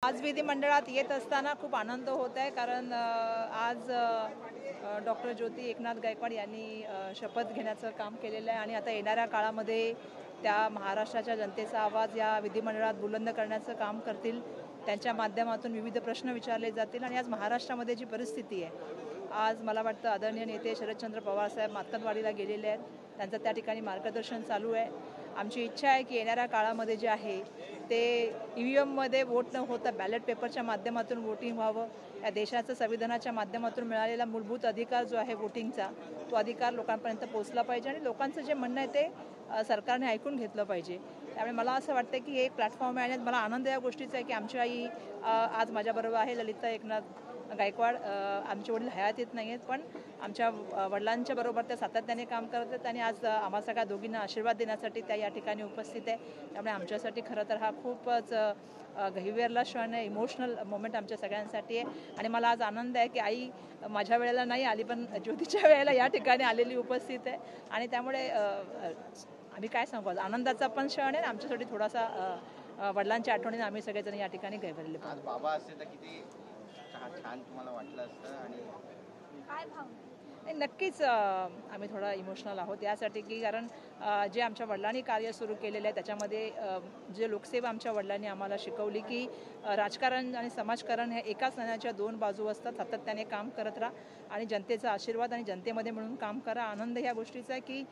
आज विधिमंडळात येत असताना खूप आनंद होत आहे, कारण आज डॉक्टर ज्योती एकनाथ गायकवाड यांनी शपथ घेण्याचं काम केलेलं आहे आणि आता येणाऱ्या काळामध्ये त्या महाराष्ट्राच्या जनतेचा आवाज या विधिमंडळात बुलंद करण्याचं काम करतील. त्यांच्या माध्यमातून विविध प्रश्न विचारले जातील आणि आज महाराष्ट्रामध्ये जी परिस्थिती आहे, आज मला वाटतं आदरणीय नेते शरदचंद्र पवार साहेब मातकनवाडीला गेलेले आहेत. त्यांचं त्या ठिकाणी मार्गदर्शन चालू आहे. आमची इच्छा आहे की येणाऱ्या काळामध्ये जे आहे ते EVMमध्ये वोट न होता बॅलेट पेपरच्या माध्यमातून वोटिंग व्हावं. या देशाचं संविधानाच्या माध्यमातून मिळालेला मूलभूत अधिकार जो आहे वोटिंगचा, तो अधिकार लोकांपर्यंत पोहोचला पाहिजे आणि लोकांचं जे म्हणणं आहे ते सरकारने ऐकून घेतलं पाहिजे. त्यामुळे मला असं वाटतं की हे एक प्लॅटफॉर्म आहे आणि मला आनंद या गोष्टीचा आहे की आमची आई आज माझ्याबरोबर आहे, ललिता एकनाथ गायकवाड. आमचे वडील हयातीत नाही आहेत, पण आमच्या वडिलांच्या बरोबर त्या सातत्याने काम करत आहेत आणि आज आम्हा सगळ्या दोघींना आशीर्वाद देण्यासाठी त्या या ठिकाणी उपस्थित आहे. त्यामुळे आमच्यासाठी खरं तर हा खूपच गहिवरला क्षण आहे, इमोशनल मोमेंट आमच्या सगळ्यांसाठी आहे. आणि मला आज आनंद आहे की आई माझ्या वेळेला नाही आली, पण ज्योतीच्या वेळेला या ठिकाणी आलेली उपस्थित आहे. आणि त्यामुळे आम्ही काय सांगू, आज आनंदाचा पण क्षण आहे. आमच्यासाठी थोडासा वडिलांच्या आठवणीने आम्ही सगळेजण या ठिकाणी गहिवरले. बाबा असते तर किती छान तुम्हाला वाटलं असतं आणि काय भावना? नक्कीच आम्ही थोडा इमोशनल आहोत यासाठी की कारण जे आमच्या वडिलांनी कार्य सुरू केलेलं आहे त्याच्यामध्ये जे लोकसेवा आमच्या वडिलांनी आम्हाला शिकवली की राजकारण आणि समाजकारण हे एकाच नाण्याच्या दोन बाजू असतात. सातत्याने काम करत राहा आणि जनतेचा आशीर्वाद आणि जनतेमध्ये मिळून काम करा. आनंद ह्या गोष्टीचा आहे की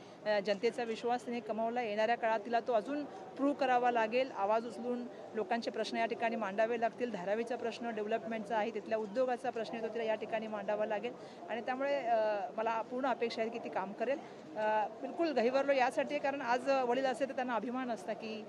जनतेचा विश्वास त्याने कमावला. येणाऱ्या काळात तिला तो अजून प्रूव्ह करावा लागेल. आवाज उचलून लोकांचे प्रश्न या ठिकाणी मांडावे लागतील. धारावीचा प्रश्न डेव्हलपमेंटचा आहे, तिथल्या उद्योगाचा प्रश्न आहे, तो तिला या ठिकाणी मांडावा लागेल. आणि त्यामुळे मला पूर्ण अपेक्षा आहे की ती काम करेल. बिलकुल गहिवरलो यासाठी, कारण आज वडील असे तर त्यांना अभिमान असता की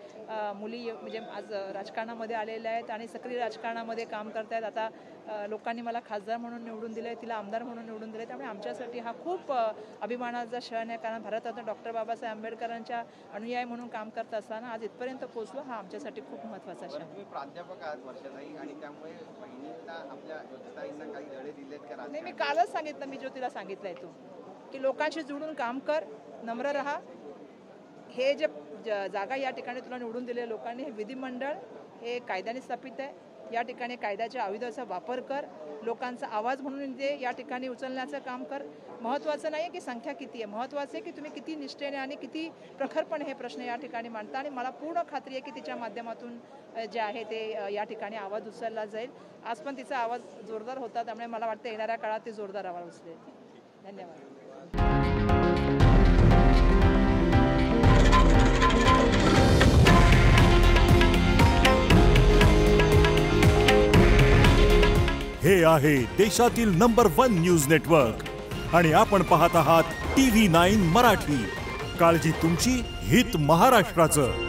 मुली म्हणजे आज राजकारणामध्ये आलेल्या आहेत आणि सक्रिय राजकारणामध्ये काम करत आहेत. आता लोकांनी मला खासदार म्हणून निवडून दिलं आहे, तिला आमदार म्हणून निवडून दिलं आहे. त्यामुळे आमच्यासाठी हा खूप अभिमानाचा क्षण आहे, कारण भारतरत्न डॉक्टर बाबासाहेब आंबेडकरांच्या अनुयायी म्हणून काम करत असताना आज इथपर्यंत पोहोचलो, हा आमच्यासाठी खूप महत्त्वाचा क्षण. तुम्ही प्राध्यापक आहात वर्षाताई, आणि त्यामुळे बहिणींना आपल्या ज्योतिताईंना काही धडे दिलेत का? नाही, मी कालच सांगितलं, मी ज्योतीला सांगितलंय तो की लोकांशी जुळून काम कर, नम्र राहा. हे जे जागा या ठिकाणी तुला निवडून दिलेल्या लोकांनी, हे विधिमंडळ हे कायद्याने स्थापित आहे. या ठिकाणी कायद्याच्या आयुधाचा वापर कर, लोकांचा आवाज म्हणून ते या ठिकाणी उचलण्याचं काम कर. महत्त्वाचं नाही आहे की संख्या किती आहे, महत्त्वाचं आहे की तुम्ही किती निष्ठेने आणि किती प्रखरपणे हे प्रश्न या ठिकाणी मांडता. आणि मला पूर्ण खात्री आहे की तिच्या माध्यमातून जे आहे ते या ठिकाणी आवाज उचलला जाईल. आज पण तिचा आवाज जोरदार होता, त्यामुळे मला वाटतं येणाऱ्या काळात ते जोरदार आवाज उचलेल. धन्यवाद. हे आहे देशातील नंबर 1 न्यूज नेटवर्क आणि आपण पाहत आहात TV9 मराठी. काळजी तुमची, हित महाराष्ट्राचं.